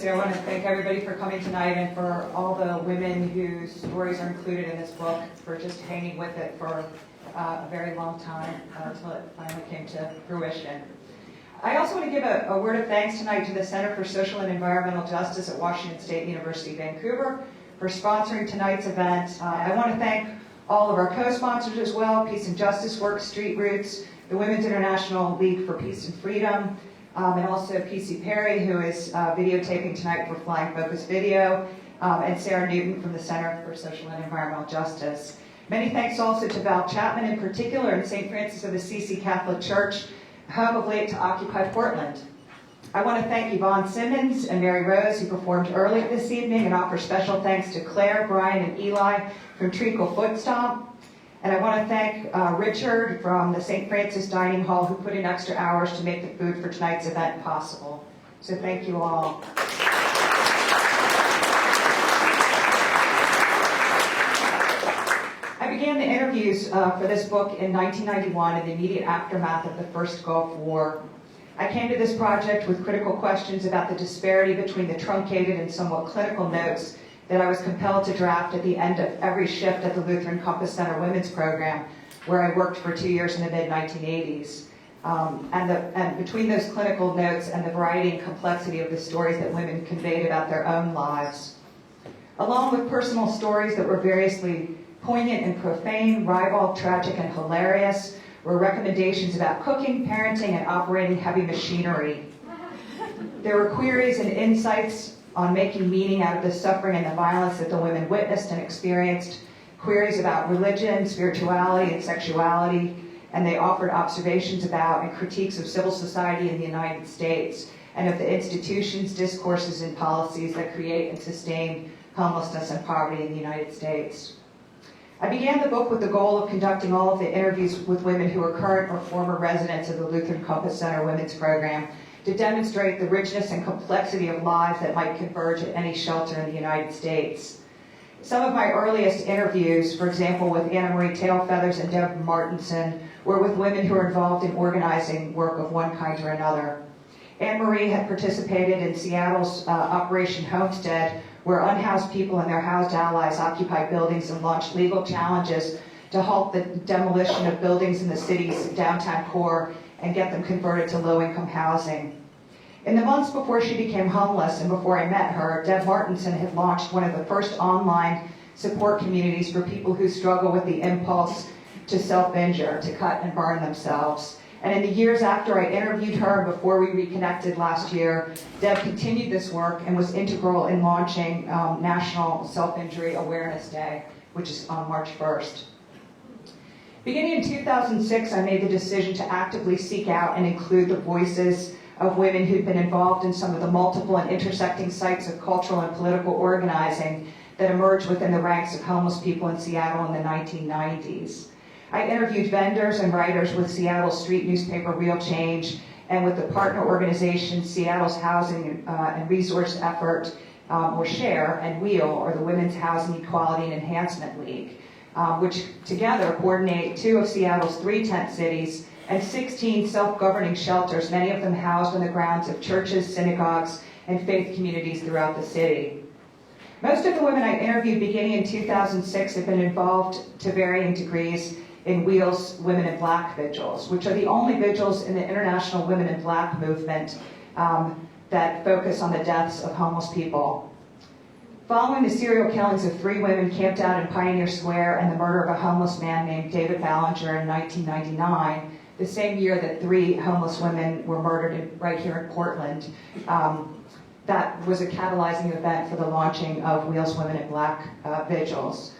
Jessie. I want to thank everybody for coming tonight and for all the women whose stories are included in this book for just hanging with it for a very long time until it finally came to fruition. I also want to give a word of thanks tonight to the Center for Social and Environmental Justice at Washington State University Vancouver for sponsoring tonight's event. I want to thank all of our co-sponsors as well, Peace and Justice Works, Street Roots, the Women's International League for Peace and Freedom, and also P.C. Perry, who is videotaping tonight for Flying Focus Video, and Sarah Newton from the Center for Social and Environmental Justice. Many thanks also to Val Chapman in particular and St. Francis of Assisi Catholic Church, home of late to Occupy Portland. I want to thank Yvonne Simmons and Mary Rose, who performed earlier this evening, and offer special thanks to Claire, Brian, and Eli from Treacle Foot Stomp. And I want to thank Richard from the St. Francis Dining Hall, who put in extra hours to make the food for tonight's event possible. So thank you all. I began the interviews for this book in 1991 in the immediate aftermath of the first Gulf War. I came to this project with critical questions about the disparity between the truncated and somewhat clinical notes that I was compelled to draft at the end of every shift at the Lutheran Compass Center Women's Program, where I worked for 2 years in the mid-1980s. And between those clinical notes and the variety and complexity of the stories that women conveyed about their own lives, along with personal stories that were variously poignant and profane, ribald, tragic, and hilarious, were recommendations about cooking, parenting, and operating heavy machinery. There were queries and insights on making meaning out of the suffering and the violence that the women witnessed and experienced, queries about religion, spirituality, and sexuality, and they offered observations about and critiques of civil society in the United States and of the institutions, discourses, and policies that create and sustain homelessness and poverty in the United States. I began the book with the goal of conducting all of the interviews with women who are current or former residents of the Lutheran Compass Center Women's Program to demonstrate the richness and complexity of lives that might converge at any shelter in the United States. Some of my earliest interviews, for example, with Anna Marie Tailfeathers and Debra Martinson, were with women who are involved in organizing work of one kind or another. Anne Marie had participated in Seattle's Operation Homestead, where unhoused people and their housed allies occupied buildings and launched legal challenges to halt the demolition of buildings in the city's downtown core and get them converted to low-income housing. In the months before she became homeless and before I met her, Deb Martinson had launched one of the first online support communities for people who struggle with the impulse to self-injure, to cut and burn themselves. And in the years after I interviewed her and before we reconnected last year, Deb continued this work and was integral in launching National Self-Injury Awareness Day, which is on March 1st. Beginning in 2006, I made the decision to actively seek out and include the voices of women who'd been involved in some of the multiple and intersecting sites of cultural and political organizing that emerged within the ranks of homeless people in Seattle in the 1990s. I interviewed vendors and writers with Seattle's street newspaper Real Change and with the partner organization Seattle's Housing and Resource Effort, or SHARE, and WHEEL, or the Women's Housing Equality and Enhancement League, which together coordinate 2 of Seattle's 3 tent cities and 16 self-governing shelters, many of them housed on the grounds of churches, synagogues, and faith communities throughout the city. Most of the women I interviewed beginning in 2006 have been involved to varying degrees in WHEEL's Women in Black Vigils, which are the only vigils in the International Women in Black movement that focus on the deaths of homeless people. Following the serial killings of 3 women camped out in Pioneer Square and the murder of a homeless man named David Ballinger in 1999, the same year that 3 homeless women were murdered right here in Portland, that was a catalyzing event for the launching of WHEEL's Women in Black Vigils.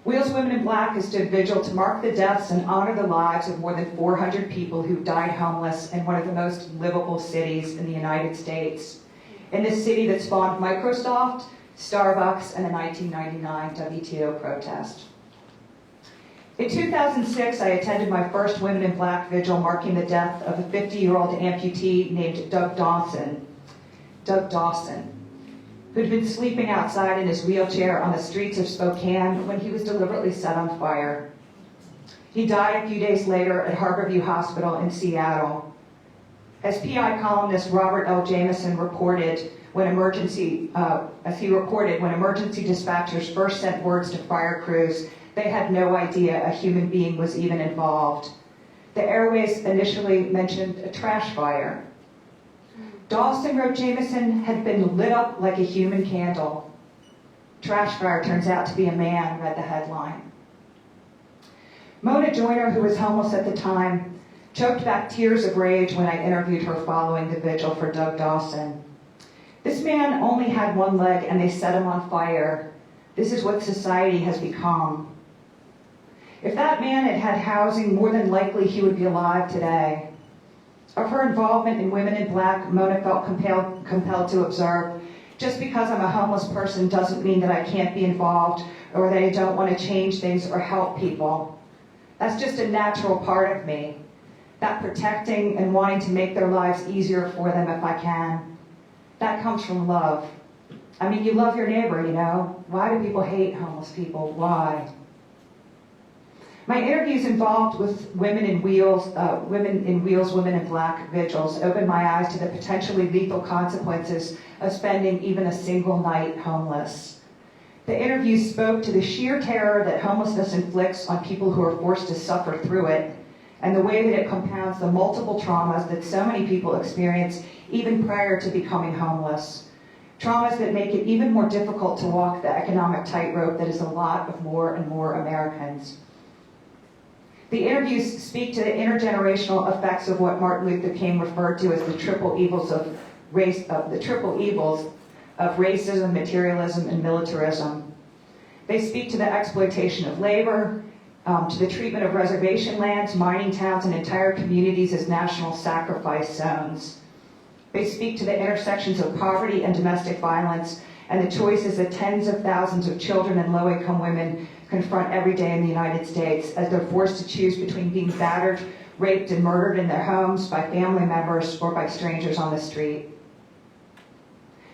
WHEEL's Women in Black has stood vigil to mark the deaths and honor the lives of more than 400 people who died homeless in one of the most livable cities in the United States. In this city that spawned Microsoft, Starbucks, and the 1999 WTO protest. In 2006, I attended my first Women in Black vigil marking the death of a 50-year-old amputee named Doug Dawson, who'd been sleeping outside in his wheelchair on the streets of Spokane when he was deliberately set on fire. He died a few days later at Harborview Hospital in Seattle. As PI columnist Robert L. Jameson reported when emergency dispatchers first sent words to fire crews, they had no idea a human being was even involved. The airways initially mentioned a trash fire. Dawson, wrote Jameson, had been lit up like a human candle. Trash fire turns out to be a man, read the headline. Mona Joyner, who was homeless at the time, choked back tears of rage when I interviewed her following the vigil for Doug Dawson. This man only had one leg and they set him on fire. This is what society has become. If that man had had housing, more than likely he would be alive today. Of her involvement in Women in Black, Mona felt compelled to observe, just because I'm a homeless person doesn't mean that I can't be involved or that I don't want to change things or help people. That's just a natural part of me. That protecting and wanting to make their lives easier for them if I can. That comes from love. I mean, you love your neighbor, you know. Why do people hate homeless people? Why? My interviews involved with Women in Wheels, Women in Black vigils opened my eyes to the potentially lethal consequences of spending even a single night homeless. The interviews spoke to the sheer terror that homelessness inflicts on people who are forced to suffer through it, and the way that it compounds the multiple traumas that so many people experience even prior to becoming homeless. Traumas that make it even more difficult to walk the economic tightrope that is a lot of more and more Americans. The interviews speak to the intergenerational effects of what Martin Luther King referred to as the triple evils of racism, materialism, and militarism. They speak to the exploitation of labor, to the treatment of reservation lands, mining towns, and entire communities as national sacrifice zones. They speak to the intersections of poverty and domestic violence and the choices that tens of thousands of children and low-income women confront every day in the United States as they're forced to choose between being battered, raped, and murdered in their homes by family members or by strangers on the street.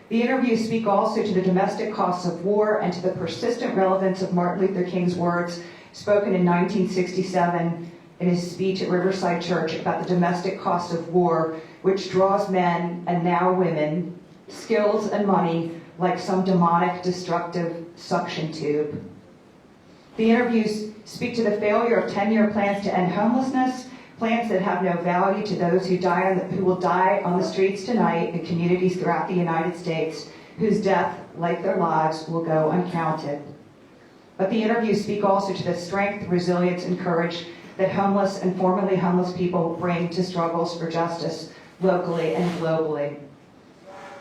The interviews speak also to the domestic costs of war and to the persistent relevance of Martin Luther King's words spoken in 1967 in his speech at Riverside Church about the domestic costs of war, which draws men, and now women, skills and money like some demonic, destructive suction tube. The interviews speak to the failure of 10-year plans to end homelessness, plans that have no value to those who will die on the streets tonight in communities throughout the United States, whose death, like their lives, will go uncounted. But the interviews speak also to the strength, resilience, and courage that homeless and formerly homeless people bring to struggles for justice locally and globally.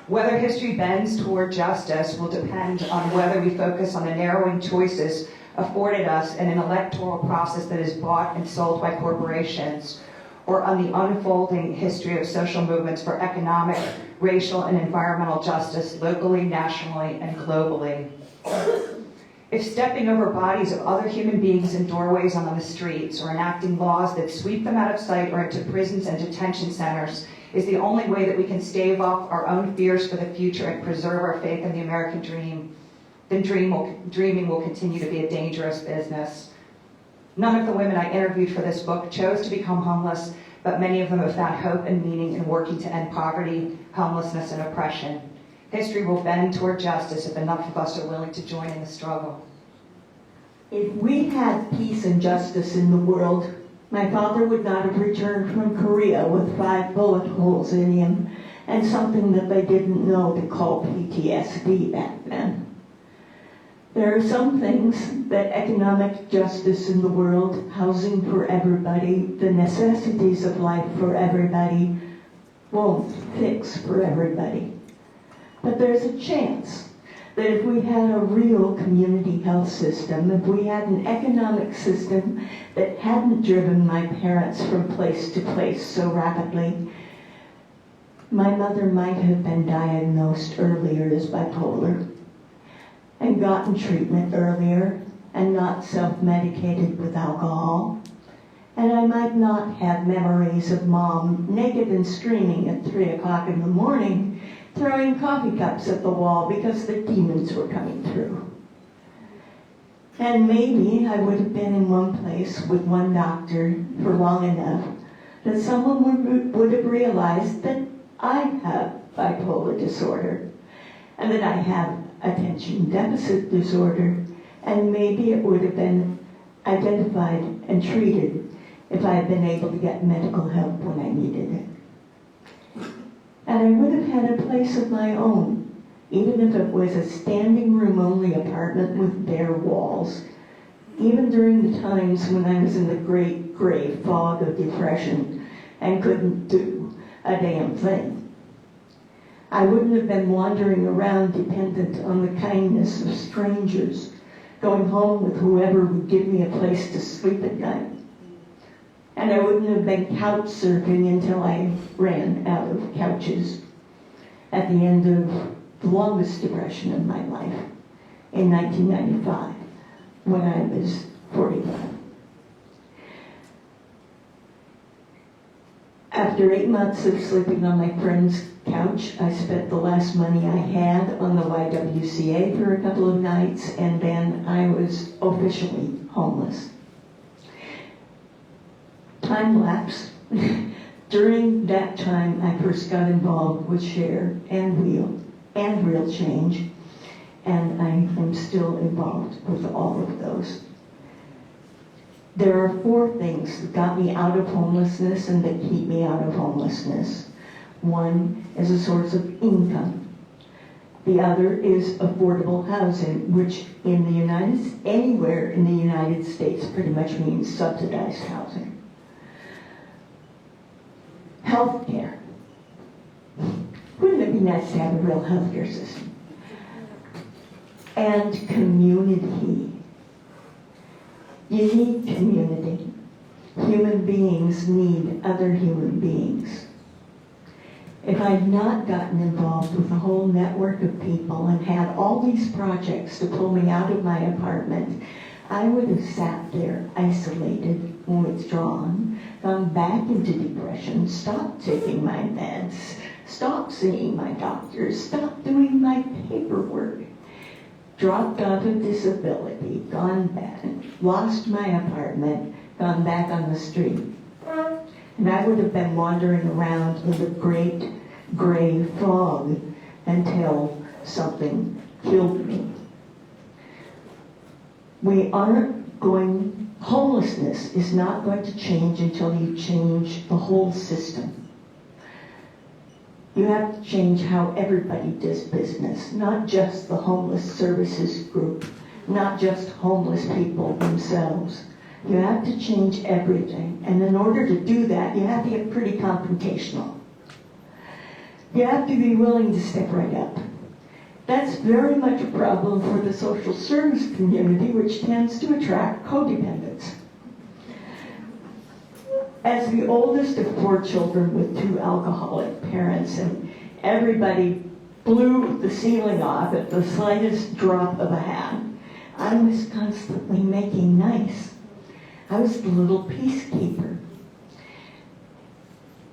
Whether history bends toward justice will depend on whether we focus on the narrowing choices afforded us in an electoral process that is bought and sold by corporations, or on the unfolding history of social movements for economic, racial, and environmental justice locally, nationally, and globally. If stepping over bodies of other human beings in doorways on the streets, or enacting laws that sweep them out of sight or into prisons and detention centers is the only way that we can stave off our own fears for the future and preserve our faith in the American dream, then dreaming will continue to be a dangerous business. None of the women I interviewed for this book chose to become homeless, but many of them have found hope and meaning in working to end poverty, homelessness, and oppression. History will bend toward justice if enough of us are willing to join in the struggle. If we had peace and justice in the world, my father would not have returned from Korea with 5 bullet holes in him and something that they didn't know to call PTSD back then. There are some things that economic justice in the world, housing for everybody, the necessities of life for everybody, won't fix for everybody. But there's a chance that if we had a real community health system, if we had an economic system that hadn't driven my parents from place to place so rapidly, my mother might have been diagnosed earlier as bipolar and gotten treatment earlier and not self-medicated with alcohol. And I might not have memories of Mom naked and screaming at 3 o'clock in the morning, throwing coffee cups at the wall because the demons were coming through. And maybe I would have been in one place with one doctor for long enough that someone would have realized that I have bipolar disorder and that I have attention deficit disorder, and maybe it would have been identified and treated if I had been able to get medical help when I needed it. And I would have had a place of my own, even if it was a standing room only apartment with bare walls, even during the times when I was in the great gray fog of depression and couldn't do a damn thing. I wouldn't have been wandering around dependent on the kindness of strangers, going home with whoever would give me a place to sleep at night. And I wouldn't have been couch surfing until I ran out of couches at the end of the longest depression of my life in 1995, when I was 45. After 8 months of sleeping on my friend's couch, I spent the last money I had on the YWCA for a couple of nights, and then I was officially homeless. Time lapse. During that time, I first got involved with Share and Real Change, and I am still involved with all of those. There are 4 things that got me out of homelessness and that keep me out of homelessness. One is a source of income. The other is affordable housing, which anywhere in the United States pretty much means subsidized housing. Healthcare. Wouldn't it be nice to have a real healthcare system? And community. You need community. Human beings need other human beings. If I'd not gotten involved with a whole network of people and had all these projects to pull me out of my apartment, I would have sat there isolated, withdrawn, gone back into depression, stopped taking my meds, stopped seeing my doctors, stopped doing my paperwork, dropped off of disability, gone back, lost my apartment, gone back on the street. And I would have been wandering around in the great gray fog until something killed me. Homelessness is not going to change until you change the whole system. You have to change how everybody does business, not just the homeless services group, not just homeless people themselves. You have to change everything. And in order to do that, you have to get pretty confrontational. You have to be willing to step right up. That's very much a problem for the social service community, which tends to attract codependents. As the oldest of 4 children with 2 alcoholic parents, and everybody blew the ceiling off at the slightest drop of a hat, I was constantly making nice. I was the little peacekeeper.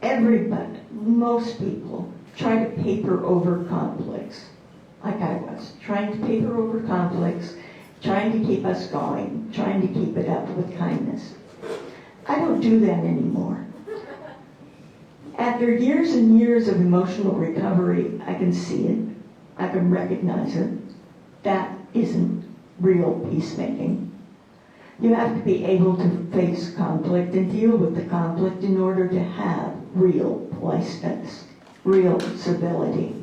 Everybody, most people, try to paper over conflicts, like I was, trying to paper over conflicts, trying to keep us going, trying to keep it up with kindness. I don't do that anymore. After years and years of emotional recovery, I can see it, I can recognize it. That isn't real peacemaking. You have to be able to face conflict and deal with the conflict in order to have real politeness, real civility.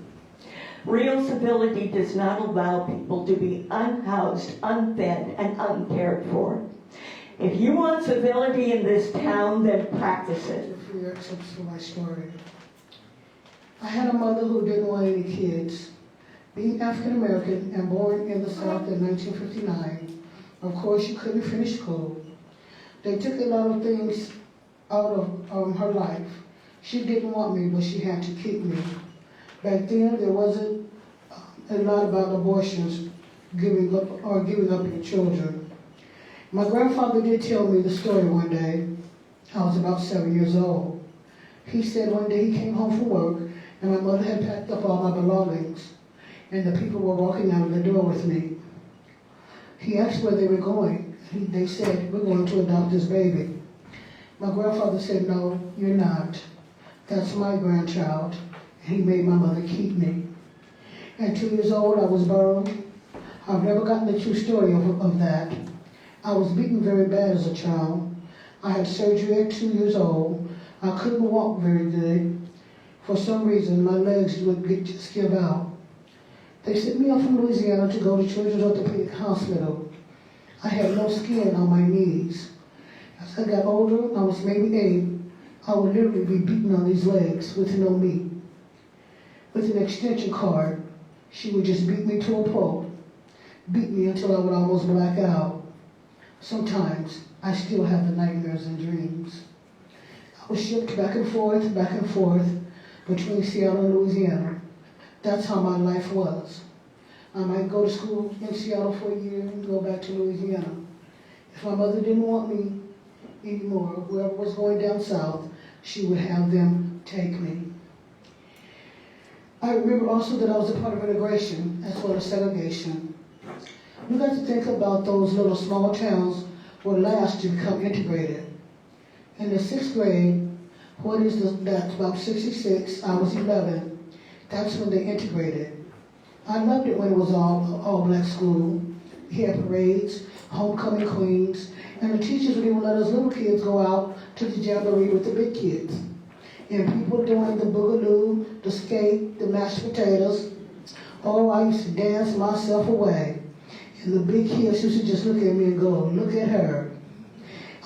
Real civility does not allow people to be unhoused, unfed, and uncared for. If you want civility in this town, then practice it. For your acceptance for my story. I had a mother who didn't want any kids. Being African American and born in the South in 1959, of course she couldn't finish school. They took a lot of things out of her life. She didn't want me, but she had to keep me. Back then, there wasn't a lot about abortions, giving up your children. My grandfather did tell me the story one day. I was about 7 years old. He said one day he came home from work and my mother had packed up all my belongings and the people were walking out of the door with me. He asked where they were going. They said, we're going to adopt this baby. My grandfather said, "No, you're not. That's my grandchild." And he made my mother keep me. At 2 years old, I was burned. I've never gotten the true story of that. I was beaten very bad as a child. I had surgery at 2 years old. I couldn't walk very good. For some reason, my legs would just give out. They sent me off from Louisiana to go to Children's Orthopedic Hospital. I had no skin on my knees. As I got older, I was maybe 8, I would literally be beaten on these legs with no meat. With an extension cord, she would just beat me to a pulp, beat me until I would almost black out. Sometimes, I still have the nightmares and dreams. I was shipped back and forth between Seattle and Louisiana. That's how my life was. I might go to school in Seattle for a year and go back to Louisiana. If my mother didn't want me anymore, whoever was going down south, she would have them take me. I remember also that I was a part of integration as well as segregation. We got to think about those little small towns were last to become integrated. In the 6th grade, that's about 66, I was 11, that's when they integrated. I loved it when it was all black school. We had parades, homecoming queens, and the teachers would even let us little kids go out to the jamboree with the big kids. And people doing the boogaloo, the skate, the mashed potatoes. Oh, I used to dance myself away. And the big kids used to just look at me and go, "Look at her."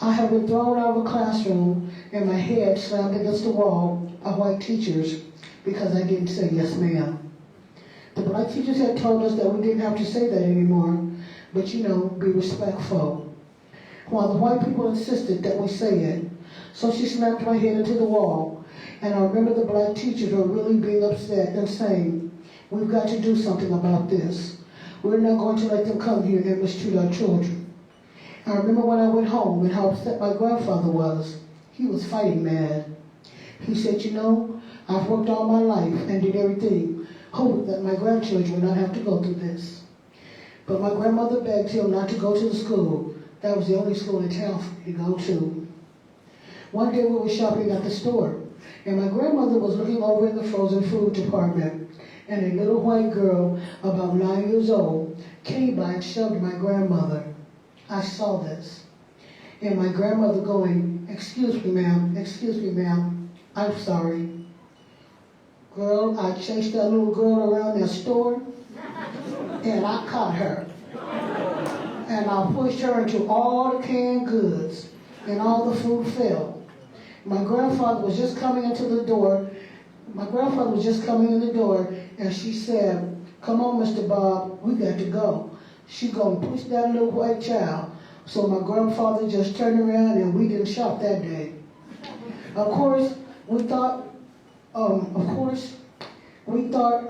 I have been thrown out of a classroom and my head slammed against the wall by white teachers because I didn't say yes, ma'am. The black teachers had told us that we didn't have to say that anymore, but be respectful. While the white people insisted that we say it, so she slammed my head into the wall. And I remember the black teachers were really being upset and saying, "We've got to do something about this. We're not going to let them come here and mistreat our children." I remember when I went home and how upset my grandfather was. He was fighting mad. He said, "I've worked all my life and did everything, hoping that my grandchildren would not have to go through this." But my grandmother begged him not to go to the school. That was the only school in town for me to go to. One day we were shopping at the store, and my grandmother was looking over in the frozen food department, and a little white girl, about 9 years old, came by and shoved my grandmother. I saw this. And my grandmother going, excuse me, ma'am, I'm sorry." Girl, I chased that little girl around that store, and I caught her. And I pushed her into all the canned goods, and all the food fell. My grandfather was just coming into the door. And she said, "Come on, Mr. Bob, we got to go." She gonna push that little white child. So my grandfather just turned around and we didn't shop that day. Of course, we thought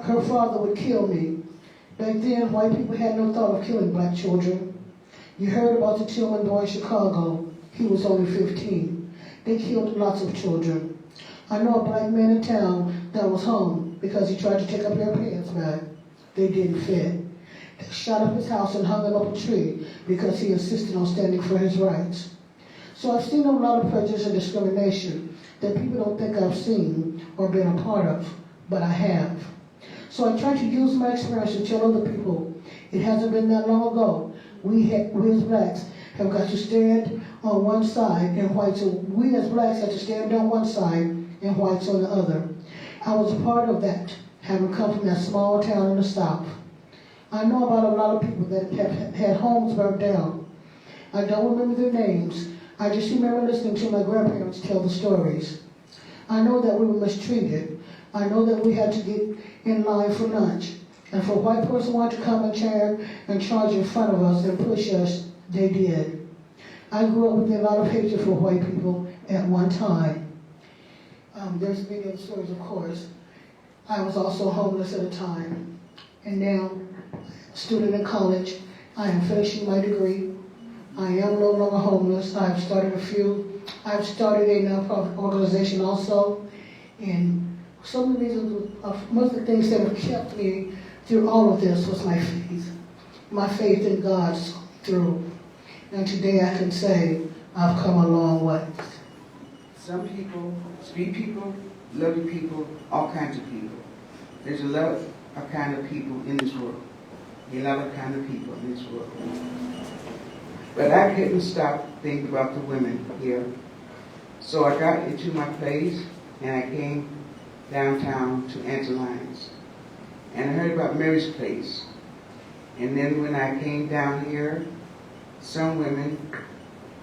her father would kill me. Back then, white people had no thought of killing black children. You heard about the Tillman boy in Chicago. He was only 15. They killed lots of children. I know a black man in town that was hung because he tried to take a pair of pants back. They didn't fit. They shot up his house and hung him up a tree because he insisted on standing for his rights. So I've seen a lot of prejudice and discrimination that people don't think I've seen or been a part of, but I have. So I try to use my experience to tell other people it hasn't been that long ago. We as blacks have got to stand on one side and whites. We as blacks have to stand on one side and whites on the other. I was a part of that, having come from that small town in the South. I know about a lot of people that have had homes burned down. I don't remember their names. I just remember listening to my grandparents tell the stories. I know that we were mistreated. I know that we had to get in line for lunch. And for a white person wanted to come and charge in front of us and push us, they did. I grew up with a lot of hatred for white people at one time. There's many other stories, of course. I was also homeless at a time. And now, a student in college, I am finishing my degree. I am no longer homeless. I've started a nonprofit organization also. And some of the reasons, most of the things that have kept me through all of this was my faith. My faith in God saw me through. And today I can say I've come a long way. some people, sweet people, lovely people, all kinds of people. There's a lot of kind of people in this world. A lot of kind of people in this world. But I couldn't stop thinking about the women here. So I got into my place and I came downtown to Antoline's. And I heard about Mary's place. And then when I came down here, some women,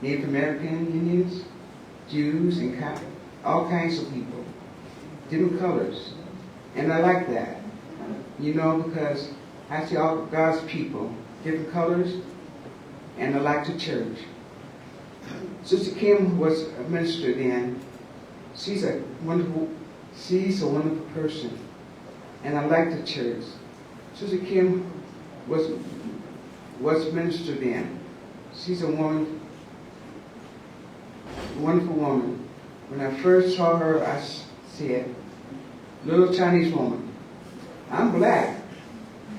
Native American Indians, Jews, and all kinds of people, different colors. And I like that, you know, because I see all God's people, different colors, and I like the church. Sister Kim was a minister then. She's a wonderful person, and I like the church. Sister Kim was a minister then. She's a woman, wonderful woman. When I first saw her, I said, little Chinese woman, I'm black,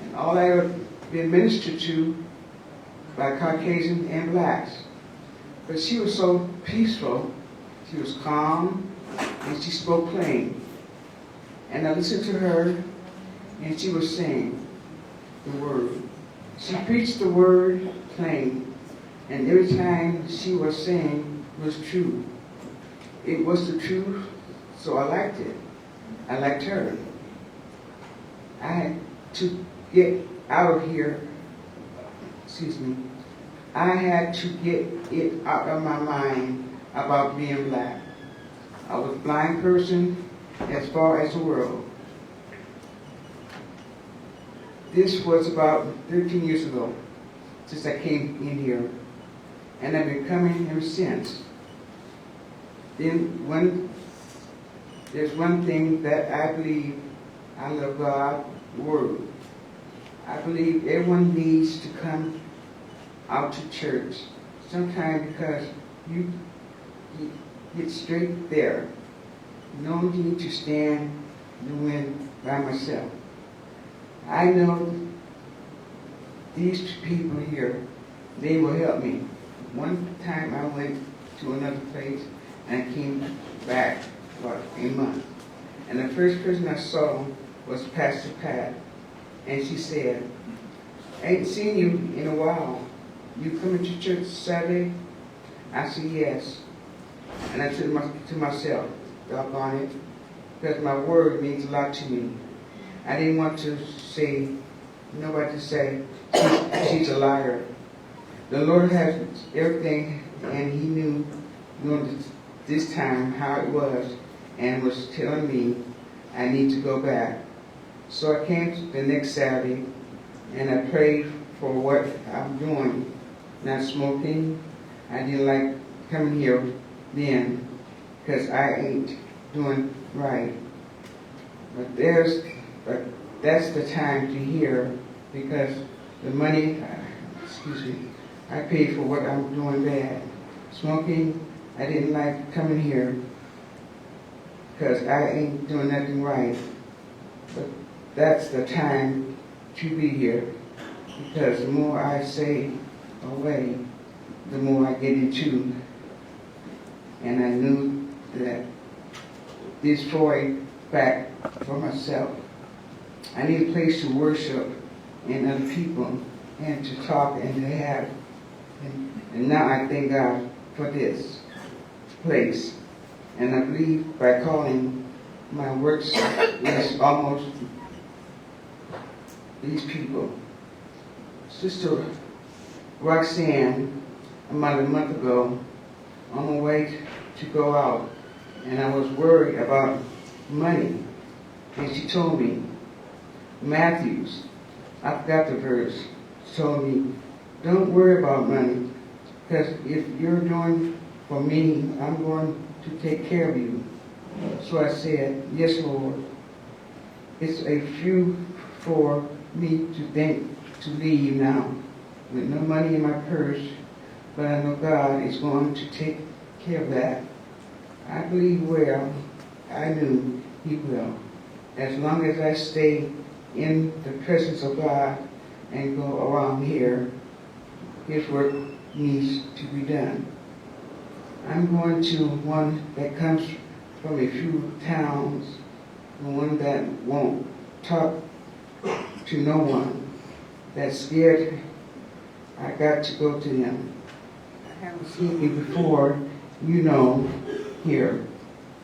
and all I ever been ministered to by Caucasian and blacks. But she was so peaceful, she was calm, and she spoke plain. And I listened to her, and she was saying the word. She preached the word plain, and every time she was saying was true. It was the truth, so I liked it. I liked her. I had to get out of here, I had to get it out of my mind about being black. I was a blind person as far as the world. This was about 13 years ago since I came in here, and I've been coming ever since. Then there's one thing that I believe, I love God's word. I believe everyone needs to come out to church. Sometimes because you get straight there. No need to stand in the wind by myself. I know these people here, they will help me. One time I went to another place and I came back about a month. And the first person I saw was Pastor Pat. And she said, I ain't seen you in a while. You coming to church Saturday? I said, yes. And I said to myself, doggone it, because my word means a lot to me. I didn't want to say, nobody to say, she's a liar. The Lord has everything, and He knew during this time how it was, and was telling me I need to go back. So I came the next Saturday, and I prayed for what I'm doing. Not smoking. I didn't like coming here then, because I ain't doing right. But that's the time to hear, because the money, I paid for what I'm doing bad. Smoking, I didn't like coming here, because I ain't doing nothing right. But that's the time to be here, because the more I say away, the more I get into. And I knew that this Troy back for myself. I need a place to worship and other people and to talk and to have. And now I thank God for this place. And I believe by calling my works is almost these people. Sister Roxanne, about a month ago, on my way to go out, and I was worried about money. And she told me, Matthews, I forgot the verse, told me, don't worry about money, because if you're doing for me, I'm going to take care of you. So I said, yes, Lord. It's a few for me to leave now, with no money in my purse, but I know God is going to take care of that. I believe well, I knew He will. As long as I stay in the presence of God and go around here, His work needs to be done. I'm going to one that comes from a few towns, and one that won't talk to no one, that's scared. I got to go to them. I haven't seen me before, here.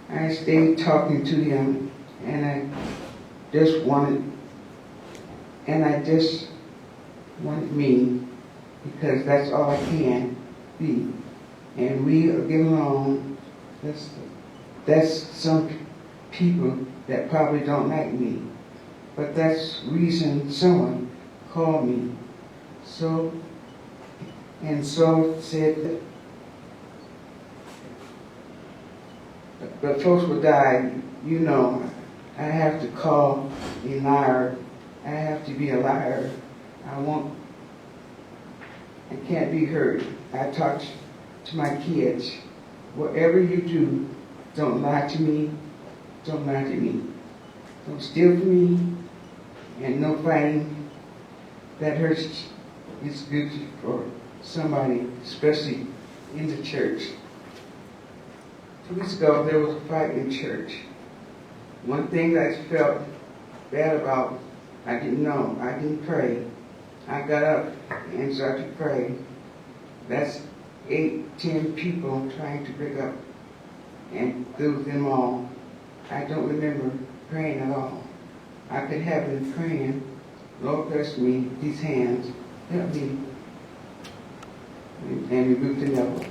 I stayed talking to them, and I just wanted me, because that's all I can be. And we get along. That's some people that probably don't like me, but that's reason someone called me. So said that but folks will die, I have to call a liar. I have to be a liar. I can't be hurt. I talk to my kids. Whatever you do, don't lie to me. Don't lie to me. Don't steal from me. And no fighting. That hurts. It's good for somebody, especially in the church. 2 weeks ago, there was a fight in church. One thing that I felt bad about, I didn't know. I didn't pray. I got up and started to pray. That's 8-10 people trying to break up and lose them all. I don't remember praying at all. I could have been praying, Lord bless me, these hands, help me, and rebuke the devil.